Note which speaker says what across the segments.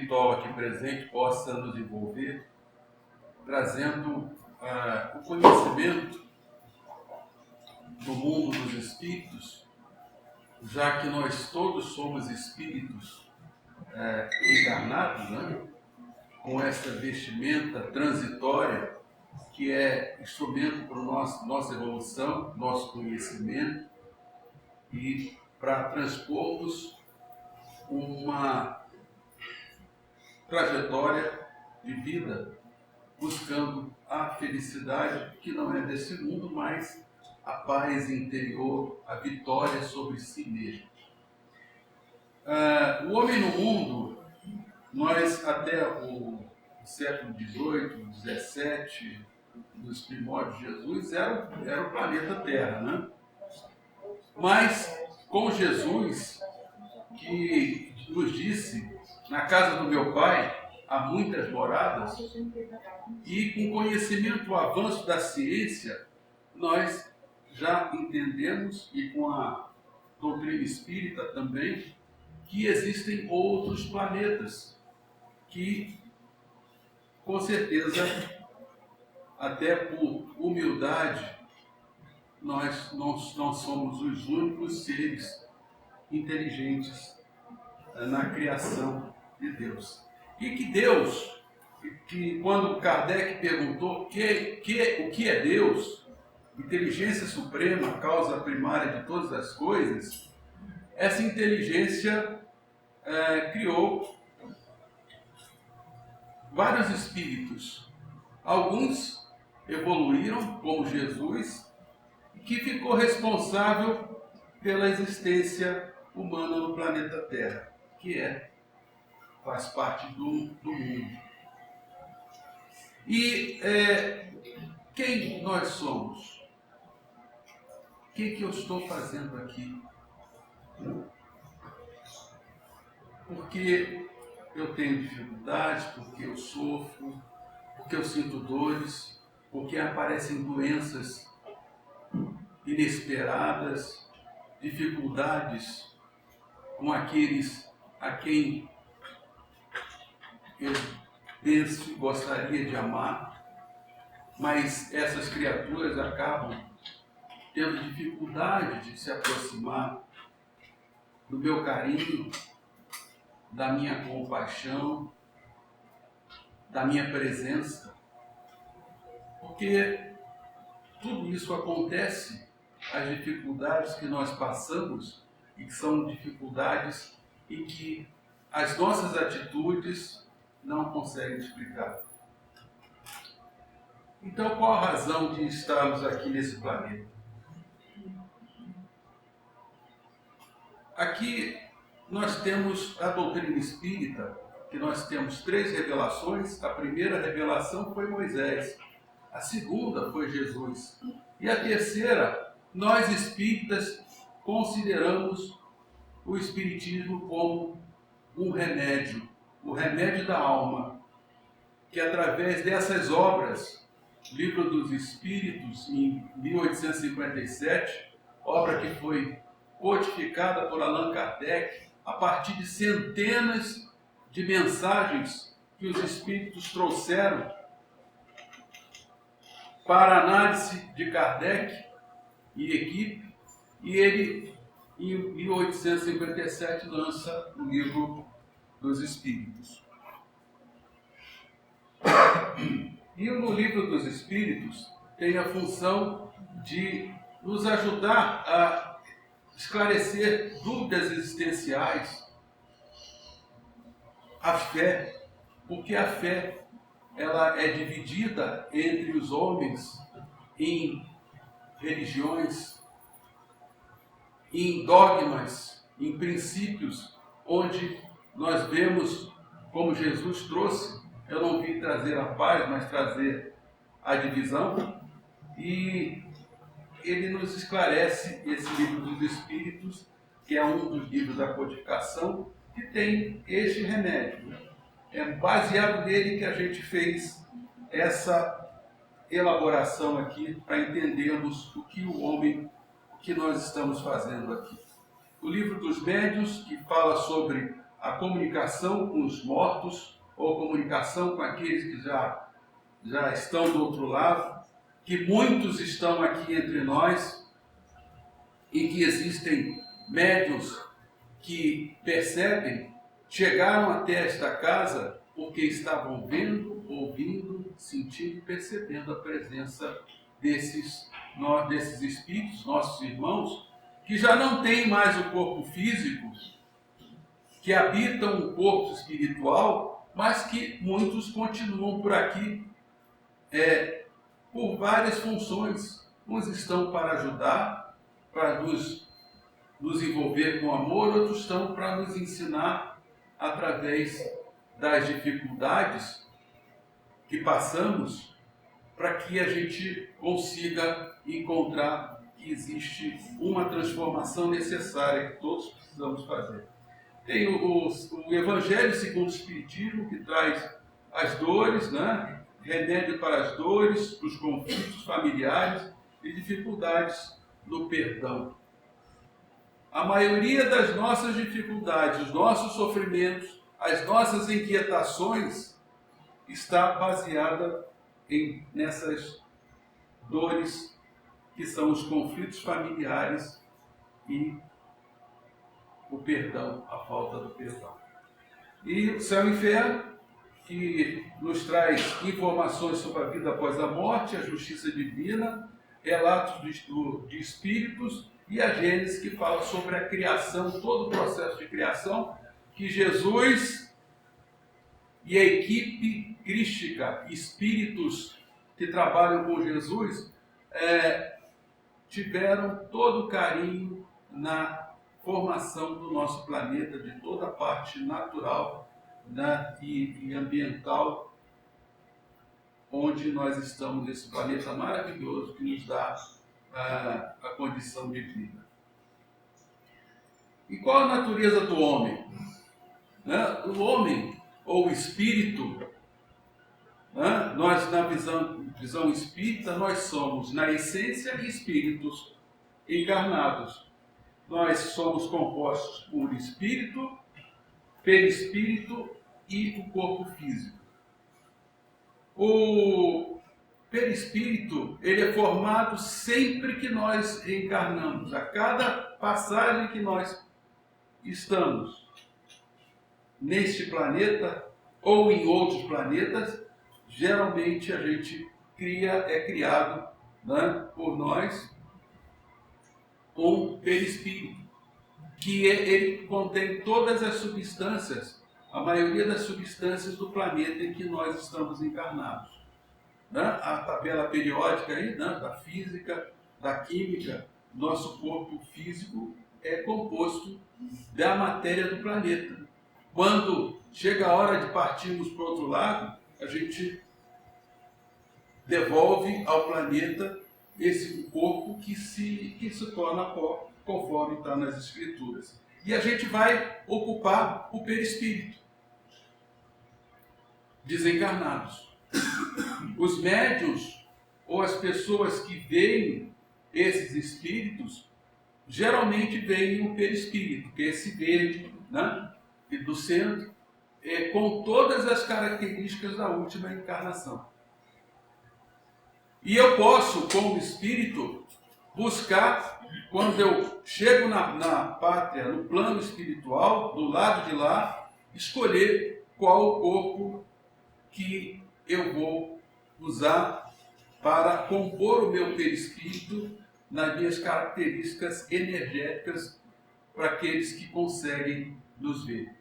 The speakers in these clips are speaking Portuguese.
Speaker 1: espiritual aqui presente possa nos envolver, trazendo o conhecimento do mundo dos espíritos, já que nós todos somos espíritos encarnados, né? Com essa vestimenta transitória que é instrumento para nossa evolução, nosso conhecimento e para transpormos uma trajetória de vida buscando a felicidade que não é desse mundo, mas a paz interior, a vitória sobre si mesmo. O homem no mundo, nós até o século XVIII, XVII, nos primórdios de Jesus, era o planeta Terra, né? Mas com Jesus, que nos disse, na casa do meu pai há muitas moradas, e com conhecimento, o avanço da ciência, nós já entendemos, e com a doutrina espírita também, que existem outros planetas, que com certeza, até por humildade, nós não somos os únicos seres inteligentes na criação de Deus. E que Deus, que quando Kardec perguntou o que é Deus, inteligência suprema, causa primária de todas as coisas, essa inteligência criou vários espíritos. Alguns evoluíram, como Jesus, que ficou responsável pela existência humana no planeta Terra, que faz parte do mundo. E quem nós somos? O que eu estou fazendo aqui? Porque eu tenho dificuldades, porque eu sofro, porque eu sinto dores, porque aparecem doenças inesperadas, dificuldades com aqueles a quem eu penso e gostaria de amar, mas essas criaturas acabam tendo dificuldade de se aproximar do meu carinho, da minha compaixão, da minha presença, porque tudo isso acontece, as dificuldades que nós passamos, e que são dificuldades em que as nossas atitudes não conseguem explicar. Então, qual a razão de estarmos aqui nesse planeta? Aqui nós temos a doutrina espírita, que nós temos 3 revelações. A primeira revelação foi Moisés, a segunda foi Jesus, e a terceira, nós espíritas consideramos o espiritismo como um remédio, o remédio da alma, que através dessas obras, Livro dos Espíritos, em 1857, obra que foi codificada por Allan Kardec, a partir de centenas de mensagens que os espíritos trouxeram para a análise de Kardec e equipe, e ele, em 1857, lança o Livro dos Espíritos. E no Livro dos Espíritos tem a função de nos ajudar a esclarecer dúvidas existenciais, a fé, porque a fé ela é dividida entre os homens em religiões, em dogmas, em princípios, onde nós vemos, como Jesus trouxe, eu não vim trazer a paz, mas trazer a divisão, e ele nos esclarece esse Livro dos Espíritos, que é um dos livros da codificação, que tem este remédio. É baseado nele que a gente fez essa elaboração aqui para entendermos o que nós estamos fazendo aqui. O Livro dos Médiuns, que fala sobre a comunicação com os mortos, ou comunicação com aqueles que já estão do outro lado, que muitos estão aqui entre nós, e que existem médiuns que percebem, chegaram até esta casa porque estavam vendo, ouvindo, sentindo e percebendo a presença desses espíritos, nossos irmãos, que já não têm mais o corpo físico, que habitam o corpo espiritual, mas que muitos continuam por aqui por várias funções. Uns estão para ajudar, para nos envolver com amor, outros estão para nos ensinar através das dificuldades que passamos, para que a gente consiga encontrar que existe uma transformação necessária que todos precisamos fazer. Tem o Evangelho segundo o Espiritismo, que traz as dores, né? Remédio para as dores, para os conflitos familiares e dificuldades no perdão. A maioria das nossas dificuldades, os nossos sofrimentos, as nossas inquietações está baseada nessas dores que são os conflitos familiares e o perdão, a falta do perdão. E o céu e o inferno, que nos traz informações sobre a vida após a morte, a justiça divina, relatos de espíritos, e a Gênesis, que fala sobre a criação, todo o processo de criação, que Jesus e a equipe crística, espíritos que trabalham com Jesus, tiveram todo o carinho na formação do nosso planeta, de toda a parte natural, né, e ambiental, onde nós estamos nesse planeta maravilhoso que nos dá a condição de vida. E qual a natureza do homem? Né? O homem, ou o espírito, né? Nós, na visão espírita, nós somos, na essência, espíritos encarnados. Nós somos compostos por espírito, perispírito e o corpo físico. O perispírito, ele é formado sempre que nós reencarnamos. A cada passagem que nós estamos neste planeta ou em outros planetas, geralmente a gente é criado, né, por nós com perispírito, que ele contém todas as substâncias, a maioria das substâncias do planeta em que nós estamos encarnados. Né? A tabela periódica aí, né, da física, da química, nosso corpo físico é composto da matéria do planeta. Quando chega a hora de partirmos para o outro lado, a gente devolve ao planeta esse corpo que se torna pó, conforme está nas Escrituras. E a gente vai ocupar o perispírito, desencarnados. Os médiuns, ou as pessoas que veem esses espíritos, geralmente veem o perispírito, que é esse verde, né, e do centro, com todas as características da última encarnação. E eu posso, como espírito, buscar, quando eu chego na pátria, no plano espiritual, do lado de lá, escolher qual o corpo que eu vou usar para compor o meu perispírito nas minhas características energéticas para aqueles que conseguem nos ver.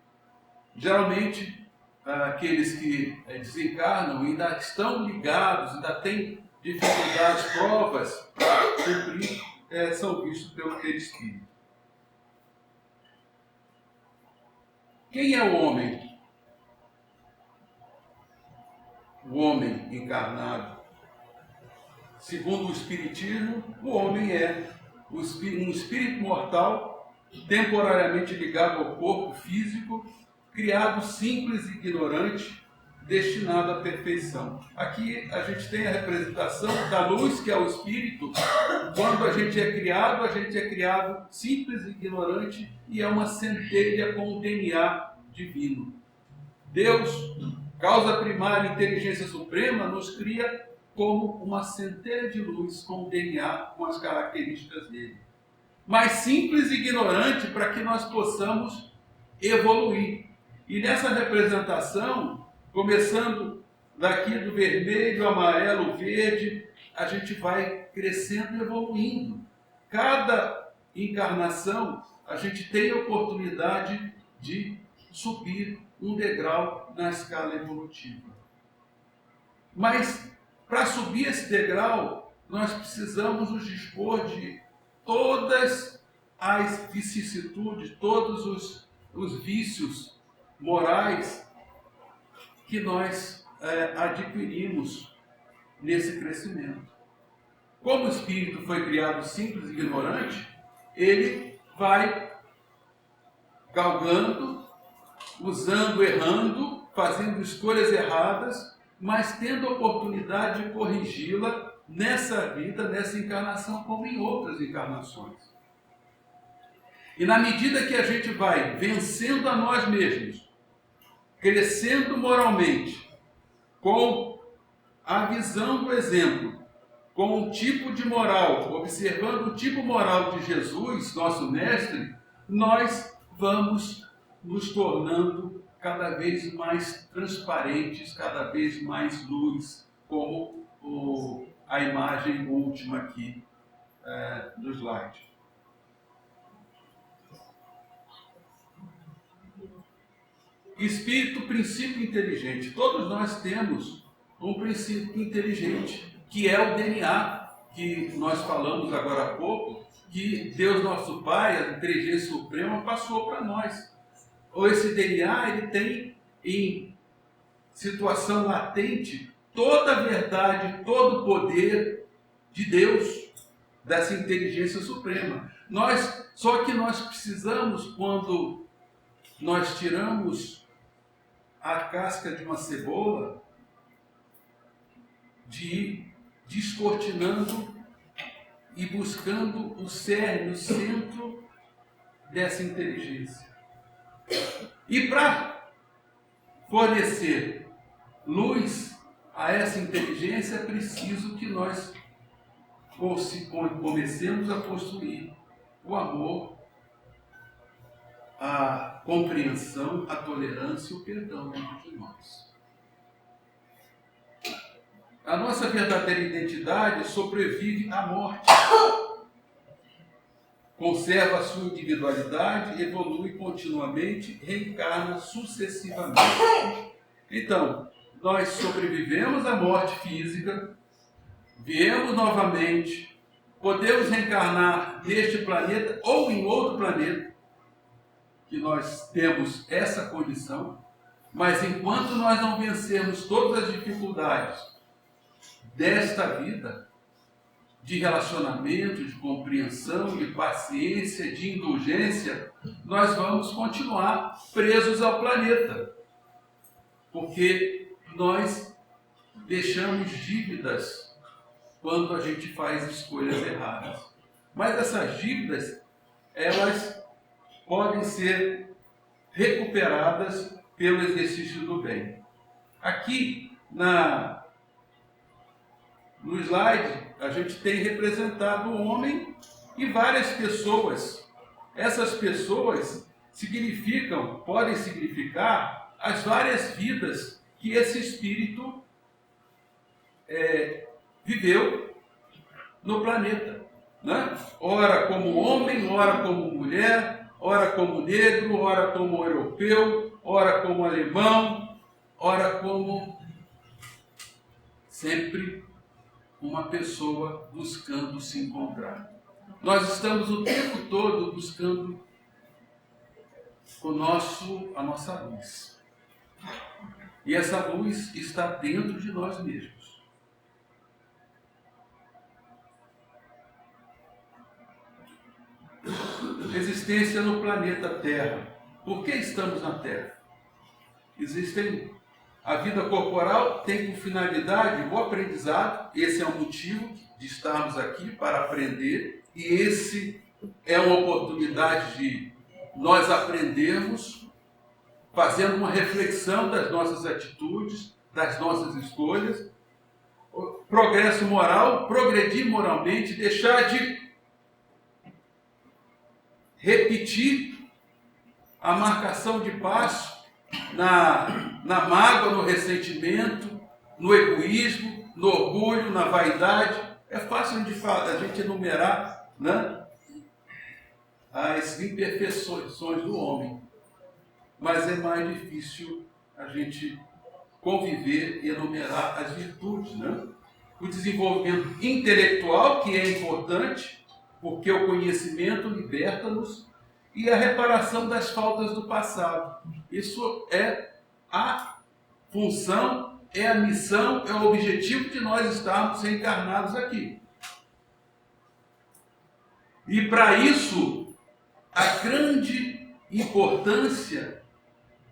Speaker 1: Geralmente, aqueles que desencarnam ainda estão ligados, ainda têm dificuldades, provas para cumprir, são vistos pelo perispírito. Quem é o homem? O homem encarnado. Segundo o Espiritismo, o homem é um espírito mortal, temporariamente ligado ao corpo físico, criado simples e ignorante, destinado à perfeição. Aqui a gente tem a representação da luz, que é o espírito. Quando a gente é criado simples e ignorante, e é uma centelha com o DNA divino. Deus, causa primária, inteligência suprema, nos cria como uma centelha de luz com o DNA, com as características dele. Mas simples e ignorante para que nós possamos evoluir. E nessa representação, começando daqui do vermelho, amarelo, verde, a gente vai crescendo e evoluindo. Cada encarnação, a gente tem a oportunidade de subir um degrau na escala evolutiva. Mas, para subir esse degrau, nós precisamos nos dispor de todas as vicissitudes, todos os vícios morais que nós adquirimos nesse crescimento. Como o espírito foi criado simples e ignorante, ele vai galgando, usando, errando, fazendo escolhas erradas, mas tendo a oportunidade de corrigi-la nessa vida, nessa encarnação, como em outras encarnações. E na medida que a gente vai vencendo a nós mesmos, crescendo moralmente, com a visão do exemplo, com o tipo de moral, observando o tipo moral de Jesus, nosso mestre, nós vamos nos tornando cada vez mais transparentes, cada vez mais luz, como a imagem última aqui do slide. Espírito, princípio inteligente. Todos nós temos um princípio inteligente, que é o DNA, que nós falamos agora há pouco, que Deus nosso Pai, a inteligência suprema, passou para nós. Ou esse DNA, ele tem em situação latente toda a verdade, todo o poder de Deus, dessa inteligência suprema. Só que nós precisamos, quando nós tiramos a casca de uma cebola, de ir descortinando e buscando o cerne, o centro dessa inteligência. E para fornecer luz a essa inteligência, é preciso que nós comecemos a construir o amor, a compreensão, a tolerância e o perdão dentro de nós. A nossa verdadeira identidade sobrevive à morte. Conserva a sua individualidade, evolui continuamente, reencarna sucessivamente. Então, nós sobrevivemos à morte física, viemos novamente, podemos reencarnar neste planeta ou em outro planeta, que nós temos essa condição, mas enquanto nós não vencermos todas as dificuldades desta vida, de relacionamento, de compreensão, de paciência, de indulgência, nós vamos continuar presos ao planeta, porque nós deixamos dívidas quando a gente faz escolhas erradas. Mas essas dívidas, elas podem ser recuperadas pelo exercício do bem. Aqui no slide, a gente tem representado o homem e várias pessoas. Essas pessoas podem significar as várias vidas que esse espírito viveu no planeta, né? Ora como homem, ora como mulher, ora como negro, ora como europeu, ora como alemão, ora como sempre uma pessoa buscando se encontrar. Nós estamos o tempo todo buscando a nossa luz. E essa luz está dentro de nós mesmos. Existência no planeta Terra. Por que estamos na Terra? A vida corporal tem por finalidade o aprendizado. Esse é o motivo de estarmos aqui, para aprender. E esse é uma oportunidade de nós aprendermos fazendo uma reflexão das nossas atitudes, das nossas escolhas. Progresso moral, progredir moralmente, deixar de repetir a marcação de passo na mágoa, no ressentimento, no egoísmo, no orgulho, na vaidade. É fácil a gente enumerar, né, as imperfeições do homem, mas é mais difícil a gente conviver e enumerar as virtudes, né? O desenvolvimento intelectual, que é importante, porque o conhecimento liberta-nos, e a reparação das faltas do passado. Isso é a função, é a missão, é o objetivo de nós estarmos reencarnados aqui. E para isso, a grande importância,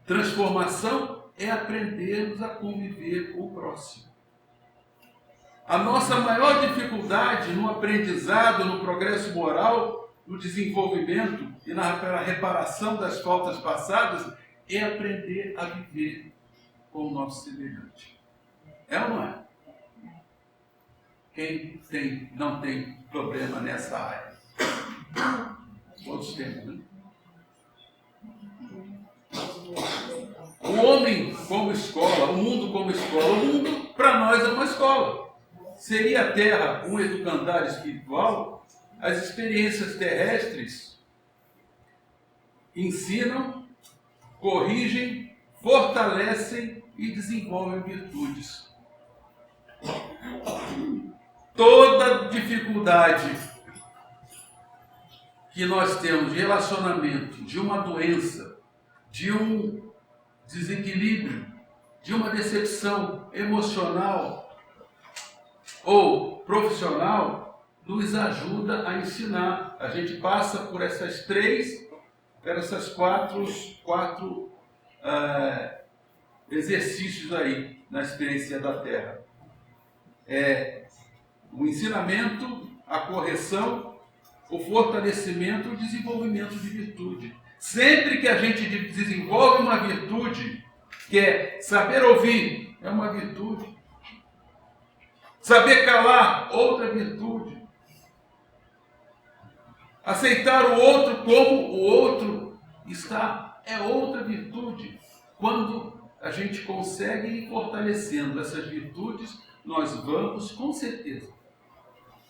Speaker 1: transformação, é aprendermos a conviver com o próximo. A nossa maior dificuldade no aprendizado, no progresso moral, no desenvolvimento e na reparação das faltas passadas é aprender a viver com o nosso semelhante. É ou não é? Quem não tem problema nessa área? Todos temos, né? O homem como escola, o mundo como escola. O mundo, para nós, é uma escola. Seria a Terra um educandário espiritual? As experiências terrestres ensinam, corrigem, fortalecem e desenvolvem virtudes. Toda dificuldade que nós temos de relacionamento, de uma doença, de um desequilíbrio, de uma decepção emocional ou profissional, nos ajuda a ensinar. A gente passa por essas quatro exercícios aí na experiência da Terra. O ensinamento, a correção, o fortalecimento e o desenvolvimento de virtude. Sempre que a gente desenvolve uma virtude, que é saber ouvir, é uma virtude. Saber calar, outra virtude. Aceitar o outro como o outro está, é outra virtude. Quando a gente consegue ir fortalecendo essas virtudes, nós vamos, com certeza,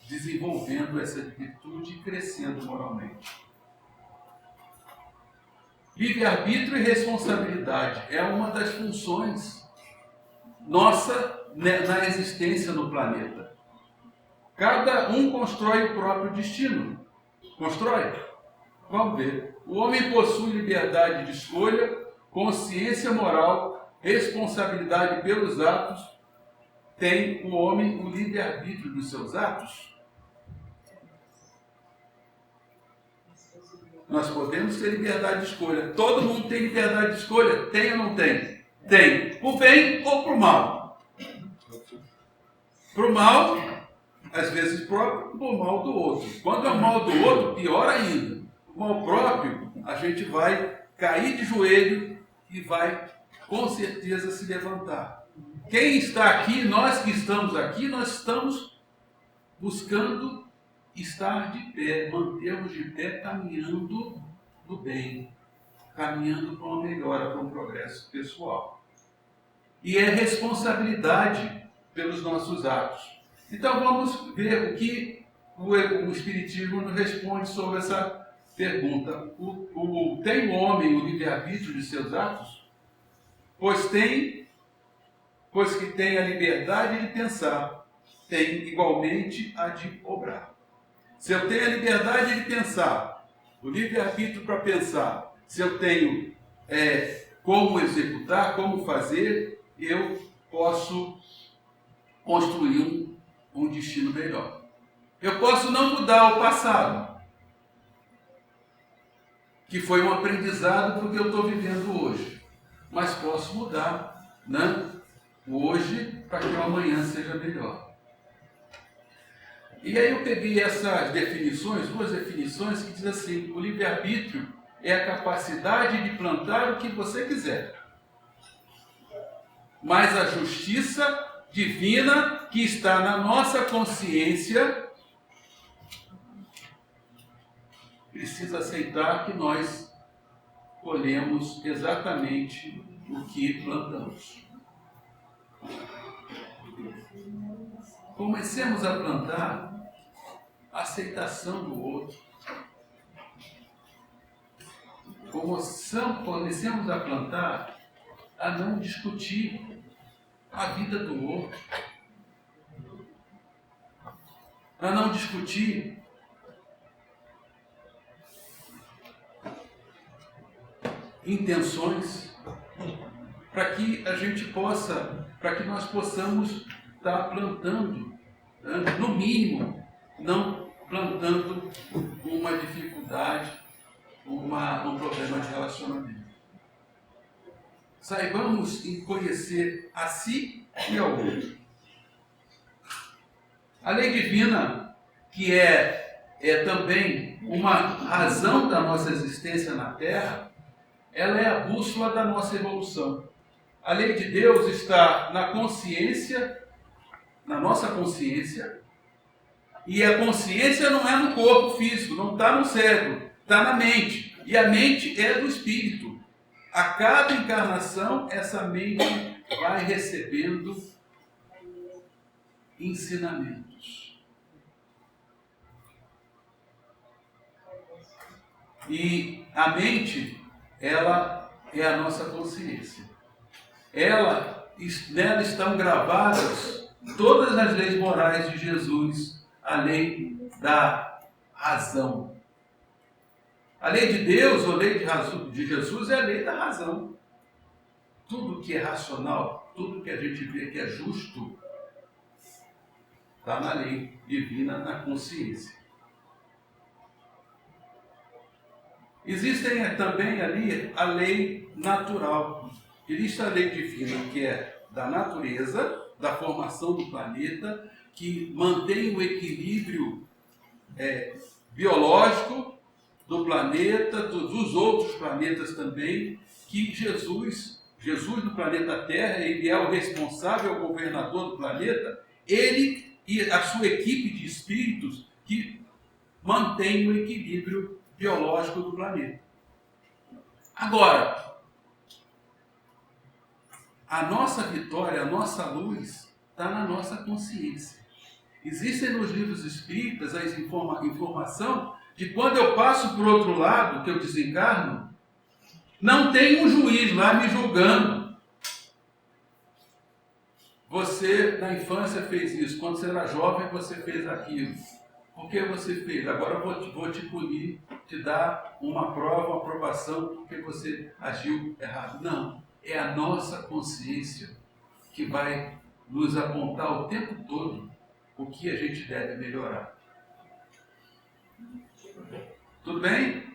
Speaker 1: desenvolvendo essa virtude e crescendo moralmente. Livre-arbítrio e responsabilidade é uma das funções nossa na existência no planeta. Cada um constrói o próprio destino. Constrói? Vamos ver. O homem possui liberdade de escolha, consciência moral, responsabilidade pelos atos. Tem o homem o livre-arbítrio dos seus atos? Nós podemos ter liberdade de escolha. Todo mundo tem liberdade de escolha? Tem ou não tem? Tem. Para o bem ou para o mal? Para o mal, às vezes próprio, para o mal do outro. Quando é o mal do outro, pior ainda. O mal próprio, a gente vai cair de joelho e vai, com certeza, se levantar. Quem está aqui, nós que estamos aqui, nós estamos buscando estar de pé, mantermos de pé, caminhando no bem, caminhando para uma melhora, para um progresso pessoal. E é responsabilidade pelos nossos atos. Então vamos ver o que o Espiritismo nos responde sobre essa pergunta. Tem o homem o livre-arbítrio de seus atos? Pois que tem a liberdade de pensar, tem igualmente a de obrar. Se eu tenho a liberdade de pensar, o livre-arbítrio para pensar, se eu tenho como executar, como fazer, eu posso construir um destino melhor. Eu posso não mudar o passado, que foi um aprendizado porque eu estou vivendo hoje, mas posso mudar, né, o hoje para que o amanhã seja melhor. E aí eu peguei essas definições, duas definições, que diz assim: o livre-arbítrio é a capacidade de plantar o que você quiser. Mas a justiça divina que está na nossa consciência precisa aceitar que nós colhemos exatamente o que plantamos. Comecemos a plantar a aceitação do outro. Comecemos a plantar a não discutir a vida do outro. A não discutir intenções, para que nós possamos estar plantando, no mínimo, não plantando uma dificuldade, um problema de relacionamento. Saibamos conhecer a si e ao outro. A lei divina, que é também uma razão da nossa existência na Terra, ela é a bússola da nossa evolução. A lei de Deus está na consciência, na nossa consciência, e a consciência não é no corpo físico, não está no cérebro, está na mente. E a mente é do espírito. A cada encarnação, essa mente vai recebendo ensinamentos. E a mente, ela é a nossa consciência. Nela estão gravadas todas as leis morais de Jesus, a lei da razão. A lei de Deus, ou lei de Jesus, é a lei da razão. Tudo que é racional, tudo que a gente vê que é justo, está na lei divina, na consciência. Existem também ali a lei natural. Existe a lei divina, que é da natureza, da formação do planeta, que mantém o equilíbrio biológico do planeta, dos outros planetas também, que Jesus no planeta Terra, ele é o responsável, o governador do planeta, ele e a sua equipe de espíritos que mantém o equilíbrio biológico do planeta. Agora, a nossa vitória, a nossa luz, está na nossa consciência. Existem nos livros espíritas a informação de quando eu passo para o outro lado, que eu desencarno, não tem um juiz lá me julgando. Você, na infância, fez isso. Quando você era jovem, você fez aquilo. Por que você fez? Agora eu vou te punir, te dar uma prova, uma aprovação, porque você agiu errado. Não. É a nossa consciência que vai nos apontar o tempo todo o que a gente deve melhorar. Tudo bem?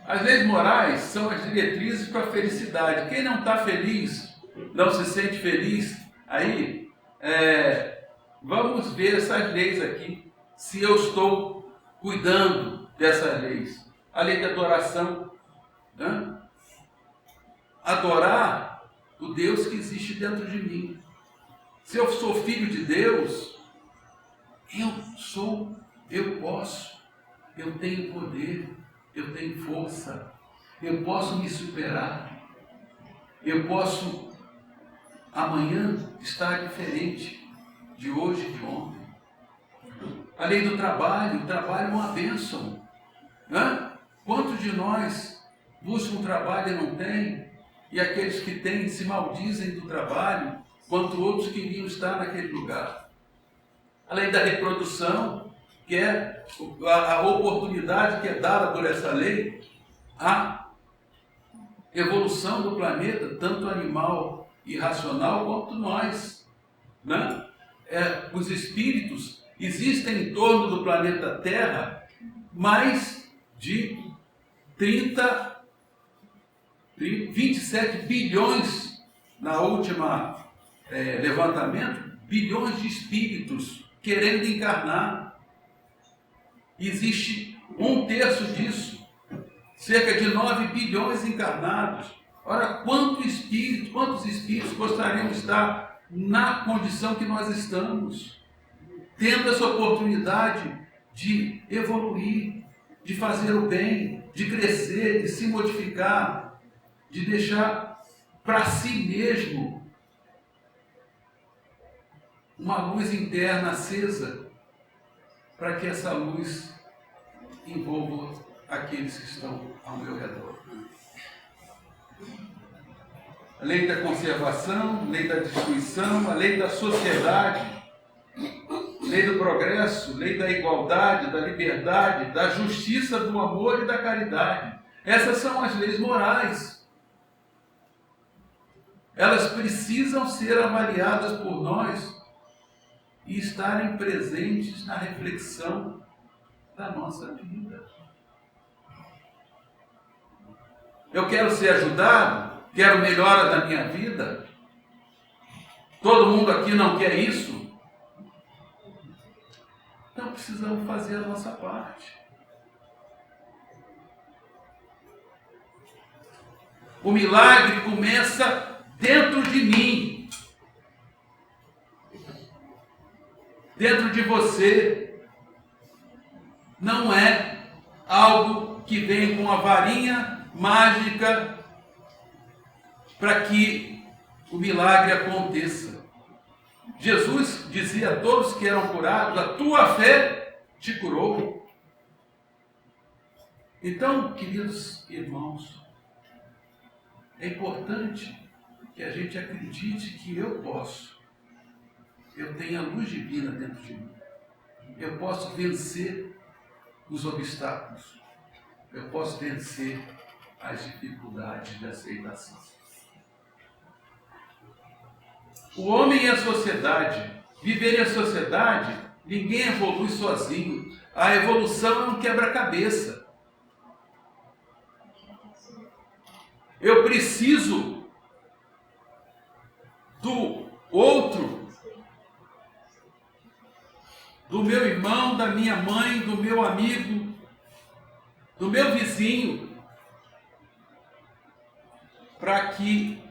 Speaker 1: As leis morais são as diretrizes para a felicidade. Quem não está feliz, não se sente feliz, aí vamos ver essas leis aqui, se eu estou cuidando dessas leis. A lei de adoração, né? Adorar o Deus que existe dentro de mim. Se eu sou filho de Deus, eu posso, eu tenho poder, eu tenho força, eu posso me superar, eu posso amanhã estar diferente de hoje e de ontem. A lei do trabalho, o trabalho é uma bênção. Né? Quantos de nós buscam trabalho e não têm? E aqueles que têm se maldizem do trabalho, quanto outros queriam estar naquele lugar. A lei da reprodução, que é a oportunidade que é dada por essa lei, a evolução do planeta, tanto animal e racional quanto nós. Né? Os espíritos existem em torno do planeta Terra mais de 27 bilhões, na última levantamento, bilhões de espíritos querendo encarnar. Existe 1/3 disso cerca de 9 bilhões encarnados. Ora, quantos espíritos gostariam de estar na condição que nós estamos, tendo essa oportunidade de evoluir, de fazer o bem, de crescer, de se modificar, de deixar para si mesmo uma luz interna acesa, para que essa luz envolva aqueles que estão ao meu redor. A lei da conservação, lei da destruição, a lei da sociedade, lei do progresso, lei da igualdade, da liberdade, da justiça, do amor e da caridade. Essas são as leis morais. Elas precisam ser avaliadas por nós e estarem presentes na reflexão da nossa vida. Eu quero ser ajudado, quero melhora da minha vida. Todo mundo aqui não quer isso? Então precisamos fazer a nossa parte. O milagre começa dentro de mim, dentro de você. Não é algo que vem com a varinha mágica para que o milagre aconteça. Jesus dizia a todos que eram curados: a tua fé te curou. Então, queridos irmãos, é importante que a gente acredite que eu posso. Eu tenho a luz divina dentro de mim. Eu posso vencer os obstáculos. Eu posso vencer as dificuldades de aceitação. O homem e a sociedade. Viver em sociedade, ninguém evolui sozinho. A evolução é um quebra-cabeça. Eu preciso do outro, do meu irmão, da minha mãe, do meu amigo, do meu vizinho, para que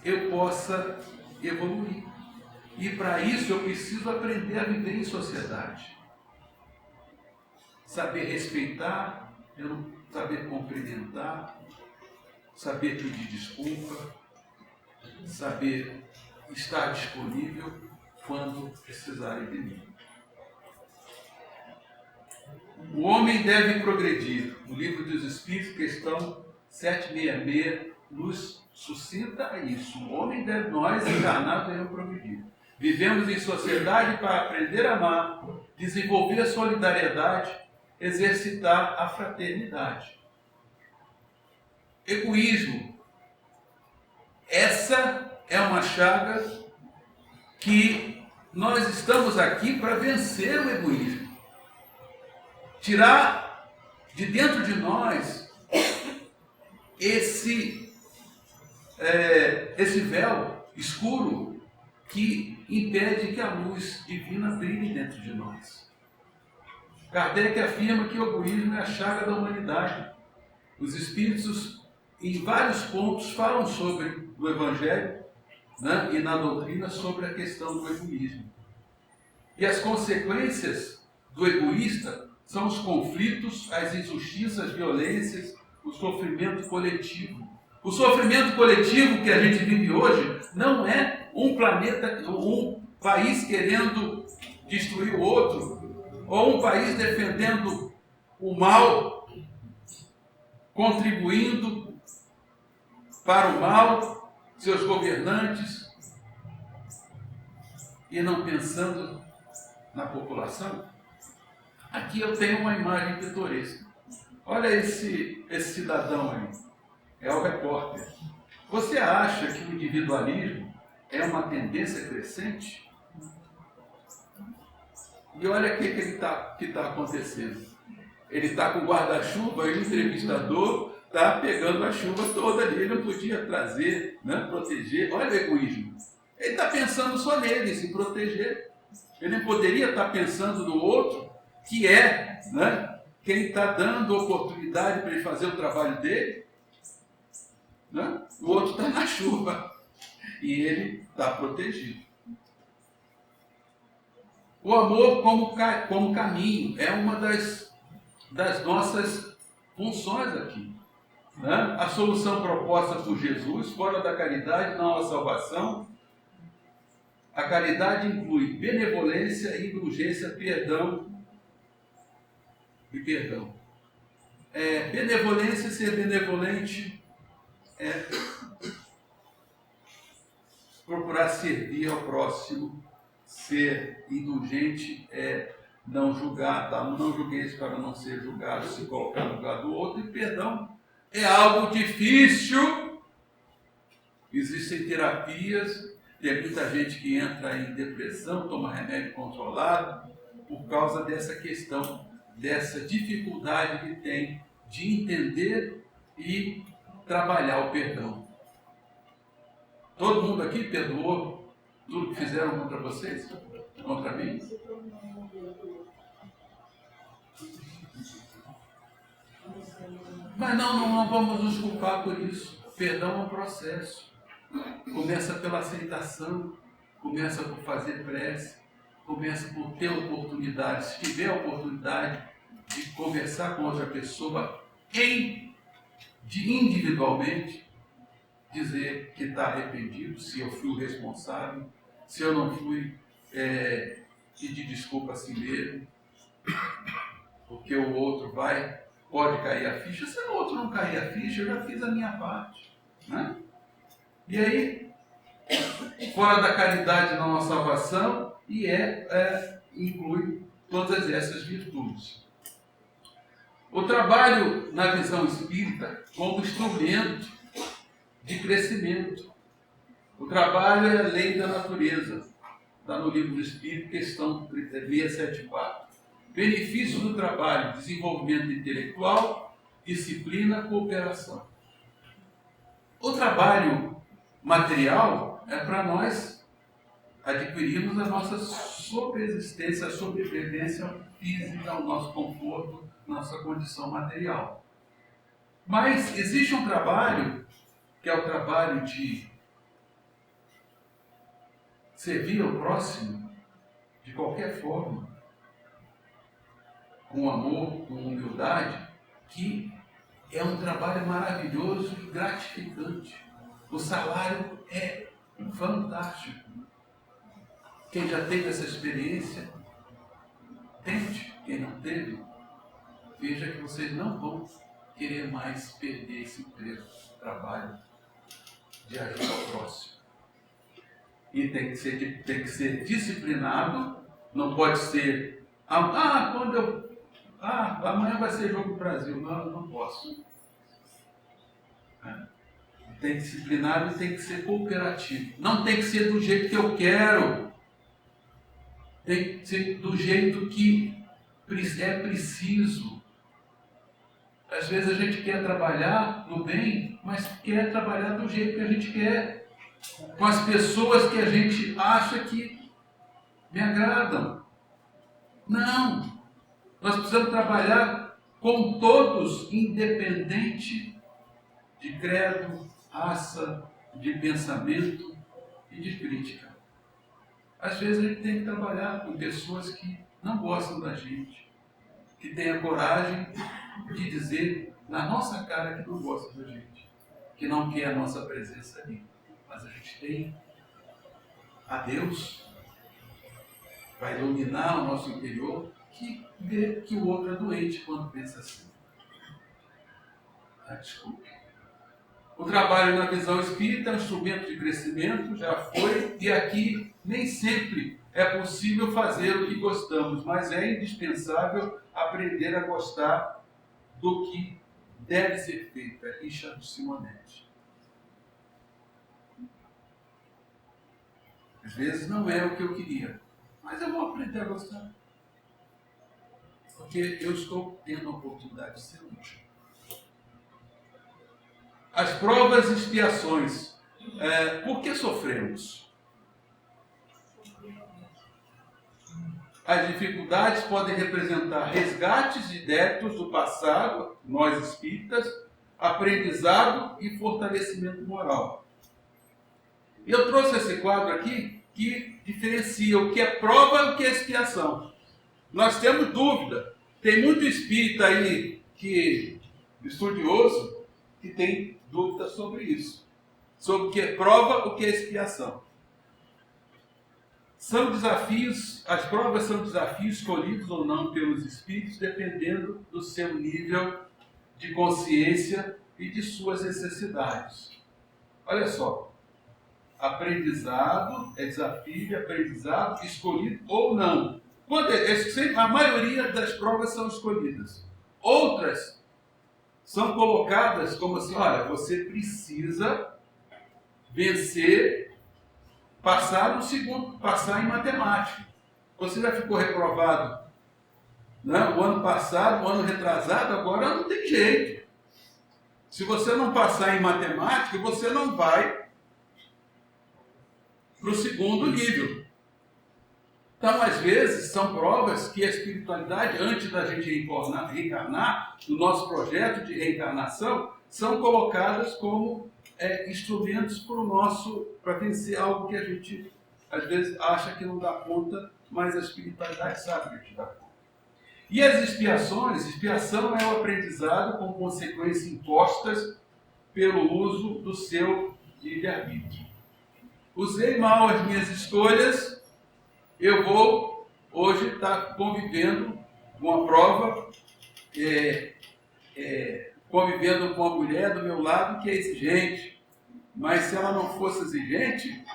Speaker 1: eu possa evoluir. E para isso eu preciso aprender a viver em sociedade. Saber respeitar, saber cumprimentar, saber pedir desculpa, saber estar disponível quando precisarem de mim. O homem deve progredir. O Livro dos Espíritos, questão 766, nos suscita isso. O homem deve, nós encarnados, devemos progredir. Vivemos em sociedade para aprender a amar, desenvolver a solidariedade, exercitar a fraternidade. Egoísmo. Essa é uma chaga que nós estamos aqui para vencer o egoísmo. Tirar de dentro de nós esse véu escuro que impede que a luz divina brilhe dentro de nós. Kardec afirma que o egoísmo é a chaga da humanidade. Os espíritos, em vários pontos, falam sobre o Evangelho, né, e na doutrina sobre a questão do egoísmo. E as consequências do egoísta são os conflitos, as injustiças, as violências, o sofrimento coletivo. O sofrimento coletivo que a gente vive hoje não é um país querendo destruir o outro, ou um país defendendo o mal, contribuindo para o mal, seus governantes, e não pensando na população. Aqui eu tenho uma imagem pitoresca. Olha esse cidadão aí, é o repórter. Você acha que o individualismo é uma tendência crescente? E olha o que está acontecendo. Ele está com guarda-chuva e o entrevistador está pegando a chuva toda ali. Ele não podia trazer, né, proteger. Olha o egoísmo. Ele está pensando só nele, se proteger. Ele não poderia estar pensando no outro, que é, né, quem está dando oportunidade para ele fazer o trabalho dele, né? O outro está na chuva e ele está protegido. O amor como caminho é uma das nossas funções aqui. Né? A solução proposta por Jesus, fora da caridade, não há salvação. A caridade inclui benevolência, indulgência, perdão e perdão. Benevolência, ser benevolente é procurar servir ao próximo. Ser indulgente é não julgar, tá? Não julgueis para não ser julgado, se colocar no lugar do outro. E perdão é algo difícil. Existem terapias, tem muita gente que entra em depressão, toma remédio controlado, por causa dessa questão, dessa dificuldade que tem de entender e trabalhar o perdão. Todo mundo aqui perdoou tudo que fizeram contra vocês? Contra mim? Mas não vamos nos culpar por isso. Perdão é um processo. Começa pela aceitação, começa por fazer prece, começa por ter oportunidade, se tiver a oportunidade de conversar com outra pessoa individualmente, dizer que está arrependido, se eu fui o responsável, se eu não fui, pedir desculpa a si mesmo, porque o outro pode cair a ficha. Se o outro não cair a ficha, eu já fiz a minha parte. Né? E aí, fora da caridade não há salvação, e inclui todas essas virtudes. O trabalho na visão espírita como instrumento de crescimento. O trabalho é a lei da natureza. Está no livro do Espírito, questão 674. Benefício do trabalho: desenvolvimento intelectual, disciplina, cooperação. O trabalho material é para nós adquirirmos a nossa sobreexistência, a sobrevivência física, o nosso conforto, nossa condição material. Mas existe um trabalho, que é o trabalho de servir ao próximo de qualquer forma, com amor, com humildade, que é um trabalho maravilhoso e gratificante. O salário é fantástico. Quem já teve essa experiência, tente. Quem não teve, veja que vocês não vão querer mais perder esse emprego, trabalho de ajuda ao próximo. E tem que ser disciplinado, não pode ser, amanhã vai ser jogo do Brasil. Não, eu não posso. Tem que ser disciplinado e tem que ser cooperativo. Não tem que ser do jeito que eu quero. Tem que ser do jeito que é preciso. Às vezes a gente quer trabalhar no bem, mas quer trabalhar do jeito que a gente quer. Com as pessoas que a gente acha que me agradam. Não. Nós precisamos trabalhar com todos, independente de credo, raça, de pensamento e de crítica. Às vezes a gente tem que trabalhar com pessoas que não gostam da gente, que tenham coragem de dizer na nossa cara que não gosta da gente, que não quer a nossa presença ali. Mas a gente tem a Deus, vai iluminar o nosso interior, que vê que o outro é doente quando pensa assim. Desculpe. O trabalho na visão espírita é um instrumento de crescimento, já foi, e aqui nem sempre é possível fazer o que gostamos, mas é indispensável aprender a gostar do que deve ser feito. É Richard Simonetti. Às vezes não é o que eu queria, mas eu vou aprender a gostar. Porque eu estou tendo a oportunidade de ser útil. As provas e expiações. Por que sofremos? As dificuldades podem representar resgates de débitos do passado, nós espíritas, aprendizado e fortalecimento moral. Eu trouxe esse quadro aqui que diferencia o que é prova e o que é expiação. Nós temos dúvida. Tem muito espírita aí, estudioso, que tem dúvida sobre isso. Sobre o que é prova e o que é expiação. São desafios, as provas são desafios escolhidos ou não pelos espíritos, dependendo do seu nível de consciência e de suas necessidades. Olha só, aprendizado é desafio de aprendizado escolhido ou não. A maioria das provas são escolhidas. Outras são colocadas como assim, olha, você precisa vencer, passar no segundo, passar em matemática. Você já ficou reprovado, né? O ano passado, o ano retrasado, agora não tem jeito. Se você não passar em matemática, você não vai para o segundo nível. Então, às vezes, são provas que a espiritualidade, antes da gente reencarnar, no nosso projeto de reencarnação, são colocadas como instrumentos para vencer algo que a gente, às vezes, acha que não dá conta, mas a espiritualidade sabe que a gente dá conta. E as expiações, expiação é o aprendizado com consequências impostas pelo uso do seu livre-arbítrio. Usei mal as minhas escolhas, eu vou hoje estar convivendo com a prova, convivendo com a mulher do meu lado que é exigente. Mas se ela não fosse exigente,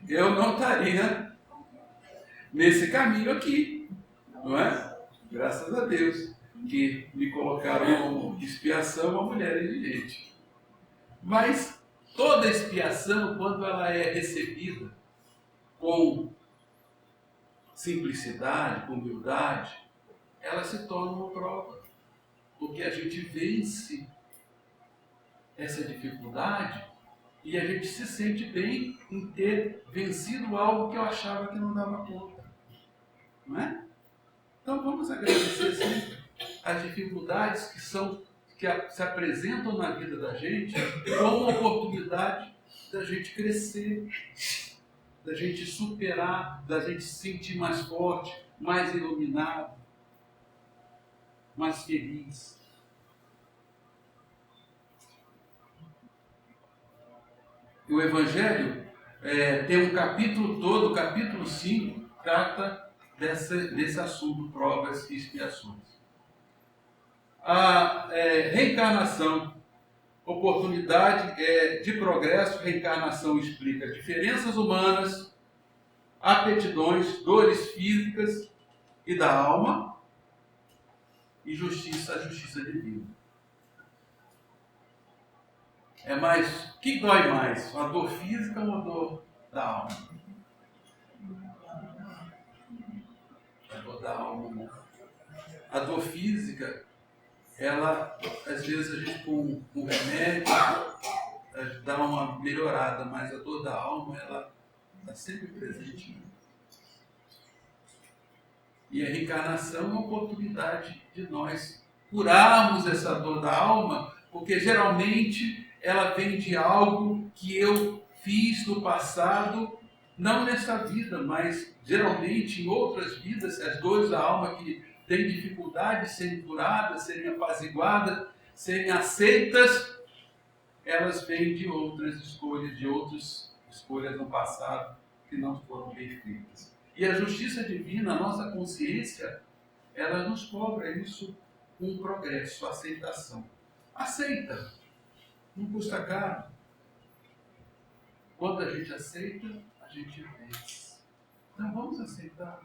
Speaker 1: eu não estaria nesse caminho aqui, não é? Graças a Deus, que me colocaram como expiação a mulher exigente. Mas toda expiação, quando ela é recebida com simplicidade, com humildade, ela se torna uma prova. Porque a gente vence essa dificuldade e a gente se sente bem em ter vencido algo que eu achava que não dava conta. Não é? Então vamos agradecer sempre as dificuldades que se apresentam na vida da gente como uma oportunidade da gente crescer, da gente superar, da gente se sentir mais forte, mais iluminado, mais feliz. O Evangelho tem um capítulo todo, o capítulo 5, trata desse assunto, provas e expiações. A reencarnação, oportunidade de progresso, reencarnação explica diferenças humanas, aptidões, dores físicas e da alma, e justiça, a justiça divina. O que dói mais? A dor física ou a dor da alma? A dor da alma, né? A dor física, ela, às vezes, a gente com remédio dá uma melhorada, mas a dor da alma, ela está sempre presente. Né? E a reencarnação é uma oportunidade de nós curarmos essa dor da alma, porque geralmente ela vem de algo que eu fiz no passado, não nessa vida, mas geralmente em outras vidas, as dores da alma que têm dificuldade de serem curadas, serem apaziguadas, serem aceitas, elas vêm de outras escolhas no passado que não foram bem feitas. E a justiça divina, a nossa consciência, ela nos cobra isso com progresso, aceitação. Aceita. Não custa caro. Quando a gente aceita, a gente vence. Então vamos aceitar.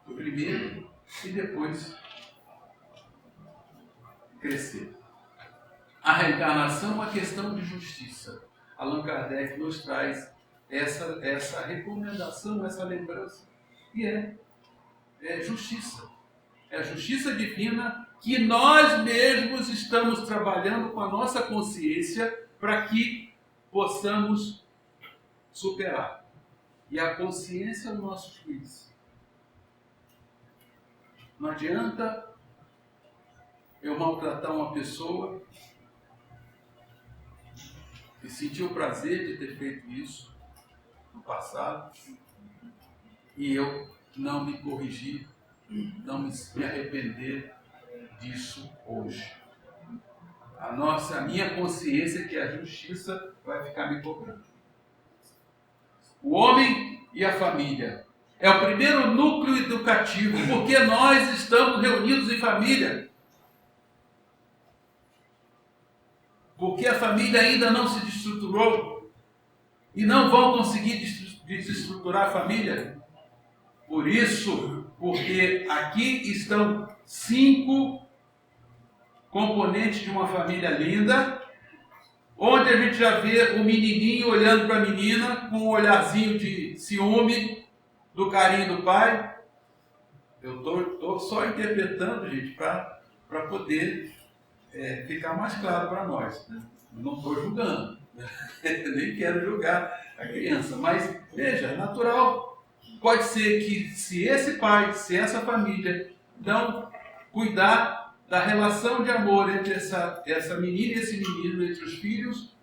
Speaker 1: Primeiro e depois crescer. A reencarnação é uma questão de justiça. Allan Kardec nos traz essa recomendação, essa lembrança. E é justiça. É a justiça divina que nós mesmos estamos trabalhando com a nossa consciência para que possamos superar. E a consciência é o nosso juiz. Não adianta eu maltratar uma pessoa e sentir o prazer de ter feito isso no passado e eu não me corrigir, não me arrepender disso hoje. A minha consciência, que é a justiça, vai ficar me cobrando. O homem e a família é o primeiro núcleo educativo, porque nós estamos reunidos em família. Porque a família ainda não se desestruturou e não vão conseguir desestruturar a família. Por isso, porque aqui estão 5 componentes de uma família linda, onde a gente já vê o menininho olhando para a menina com um olharzinho de ciúme do carinho do pai. Eu estou só interpretando, gente, para poder ficar mais claro para nós. Né? Eu não estou julgando, nem quero julgar a criança, mas veja, é natural. Pode ser que se esse pai, se essa família não cuidar da relação de amor entre essa menina e esse menino, entre os filhos,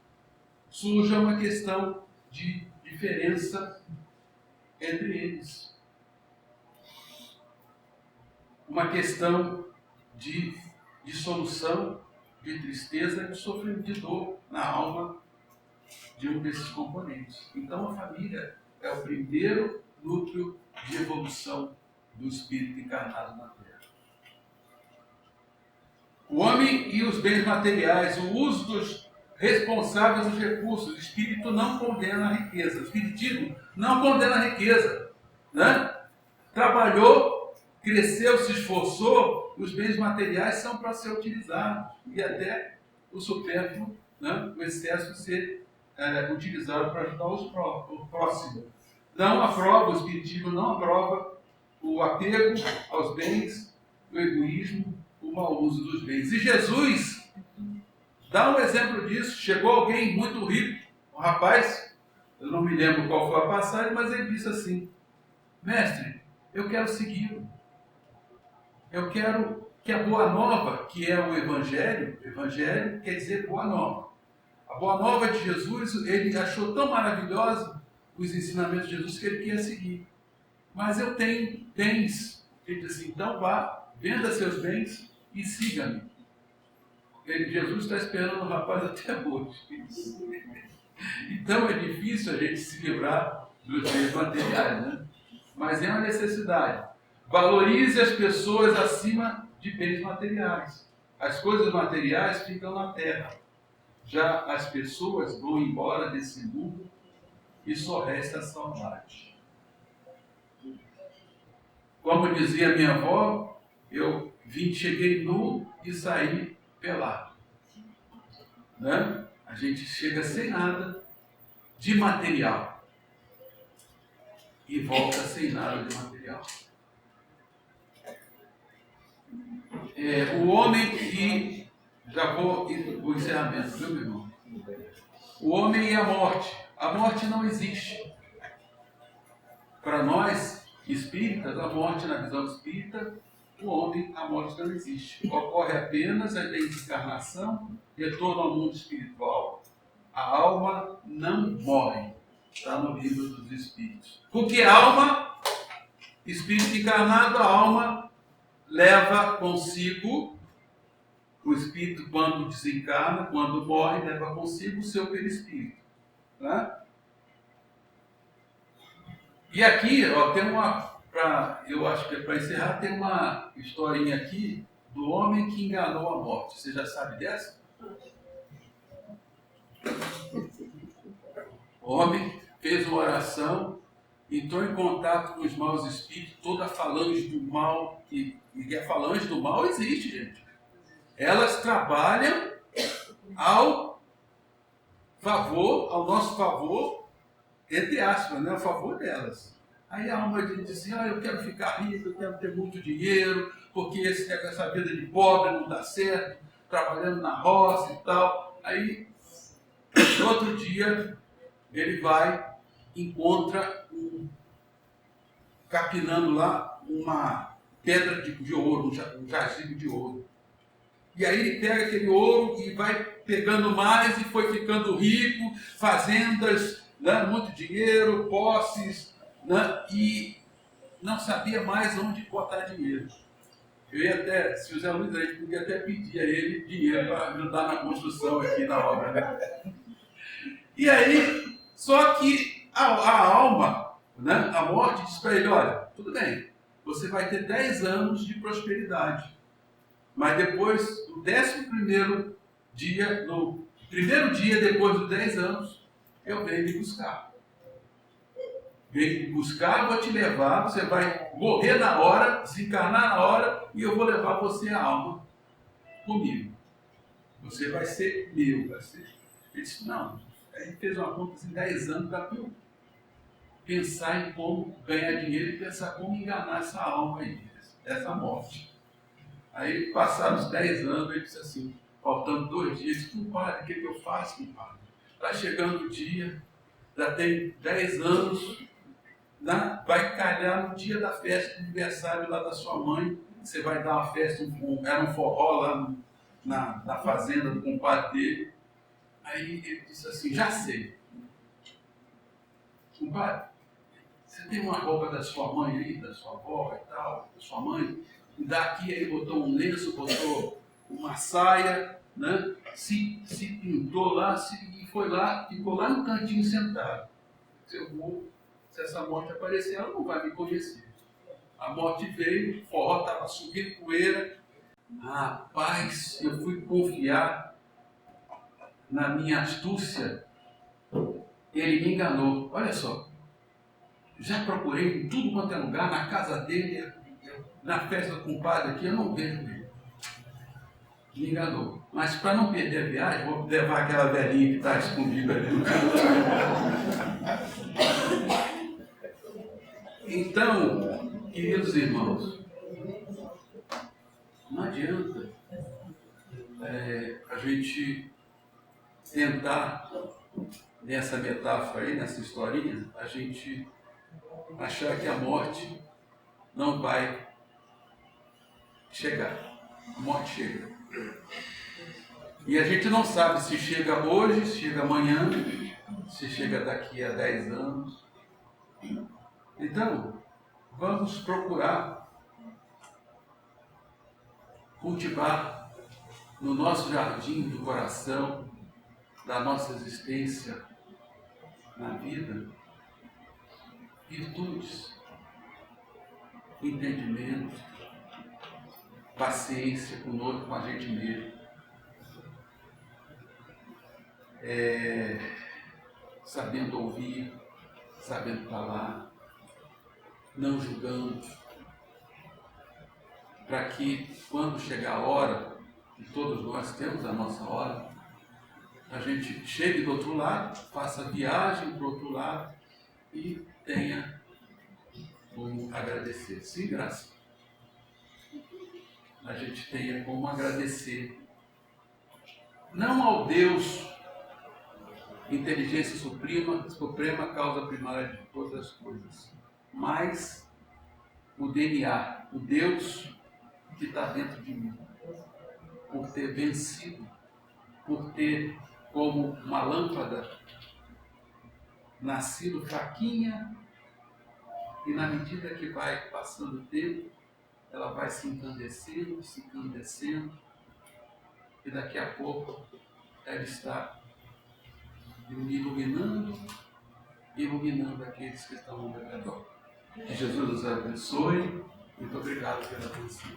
Speaker 1: surja uma questão de diferença entre eles. Uma questão de dissolução, de tristeza e de sofrimento, de dor na alma de um desses componentes. Então a família é o primeiro núcleo de evolução do espírito encarnado na Terra. O homem e os bens materiais, o uso dos responsáveis dos recursos. O espírito não condena a riqueza. O espiritismo não condena a riqueza. Né? Trabalhou, cresceu, se esforçou, os bens materiais são para ser utilizados. E até o supérfluo, né? O excesso ser utilizado para ajudar o próximo. Não aprova, o espiritismo não aprova o apego aos bens, o egoísmo, o mau uso dos bens. E Jesus dá um exemplo disso. Chegou alguém muito rico, um rapaz, eu não me lembro qual foi a passagem, mas ele disse assim: mestre, eu quero segui-lo. Eu quero que a boa nova, que é o evangelho quer dizer boa nova. A boa nova de Jesus, ele achou tão maravilhosa os ensinamentos de Jesus que ele queria seguir. Mas eu tenho bens. Ele disse assim: então vá, venda seus bens e siga-me. Jesus está esperando o rapaz até hoje. Então é difícil a gente se livrar dos bens materiais, né? Mas é uma necessidade. Valorize as pessoas acima de bens materiais. As coisas materiais ficam na terra. Já as pessoas vão embora desse mundo e só resta a saudade. Como dizia minha avó, eu cheguei nu e saí pelado. Né? A gente chega sem nada de material e volta sem nada de material. O homem e... Já vou o encerramento, viu, meu irmão? O homem e a morte. A morte não existe. Para nós, espíritas, a morte na visão espírita, o homem, a morte não existe. Ocorre apenas a desencarnação, retorno ao mundo espiritual. A alma não morre. Está no livro dos Espíritos. Porque a alma, espírito encarnado, a alma leva consigo, o espírito quando desencarna, quando morre, leva consigo o seu perispírito. Tá? E aqui, ó, tem eu acho que é para encerrar, tem uma historinha aqui do homem que enganou a morte. Você já sabe dessa? O homem fez uma oração, entrou em contato com os maus espíritos, toda a falange do mal, e a falange do mal existe, gente. Elas trabalham ao nosso favor, entre aspas, né? A favor delas. Aí a alma diz assim: eu quero ficar rico, eu quero ter muito dinheiro, porque essa vida de pobre não dá certo, trabalhando na roça e tal. Aí, no outro dia, ele vai encontra capinando lá uma pedra de ouro, um jazigo de ouro. E aí ele pega aquele ouro e vai pegando mais e foi ficando rico, fazendas, né, muito dinheiro, posses, né, e não sabia mais onde botar dinheiro. Eu ia até, se o Zé Luiz, a gente podia até pedir a ele dinheiro para ajudar na construção aqui na obra. Né? E aí, só que a alma, né, a morte, diz para ele, olha, tudo bem, você vai ter 10 anos de prosperidade. Mas depois, no 11º dia, no primeiro dia depois dos 10 anos, eu venho me buscar. Venho me buscar, vou te levar, você vai morrer na hora, desencarnar na hora, e eu vou levar você a alma comigo. Você vai ser meu. Vai ser... Ele disse, não, a gente fez uma conta assim, 10 anos para eu pensar em como ganhar dinheiro e pensar como enganar essa alma aí, essa morte. Aí passaram os 10 anos, ele disse assim, faltando 2 dias, compadre, o que eu faço, compadre? Está chegando o dia, já tem 10 anos, né? Vai calhar no dia da festa de aniversário lá da sua mãe, você vai dar uma festa, era um forró lá na fazenda do compadre dele. Aí ele disse assim, já sei. Compadre, você tem uma roupa da sua mãe aí, da sua avó e tal, da sua mãe? Daqui aí botou um lenço, botou uma saia, né? se pintou lá, e foi lá, ficou lá no cantinho sentado. Se essa morte aparecer, ela não vai me conhecer. A morte veio, o forró estava subindo poeira. Rapaz, eu fui confiar na minha astúcia, ele me enganou. Olha só, já procurei em tudo quanto é lugar, na casa dele, na festa do compadre aqui, eu não vejo ele. Me enganou. Mas para não perder a viagem, vou levar aquela velhinha que está escondida ali no canto. Então, queridos irmãos, não adianta a gente tentar, nessa metáfora aí, nessa historinha, a gente achar que a morte não vai chegar. A morte chega. E a gente não sabe se chega hoje, se chega amanhã, se chega daqui a 10 anos. Então, vamos procurar cultivar no nosso jardim do coração, da nossa existência na vida, virtudes, entendimento, paciência conosco, com a gente mesmo. Sabendo ouvir, sabendo falar, não julgando, para que quando chegar a hora, e todos nós temos a nossa hora, a gente chegue do outro lado, faça a viagem para o outro lado e tenha como agradecer. Sim, graça. A gente tenha como agradecer, não ao Deus, inteligência suprema, causa primária de todas as coisas, mas o DNA, o Deus que está dentro de mim, por ter vencido, por ter, como uma lâmpada, nascido fraquinha, e na medida que vai passando o tempo, ela vai se encandecendo, e daqui a pouco ela está me iluminando aqueles que estão ao meu redor. Que Jesus nos abençoe. Muito obrigado pela atenção.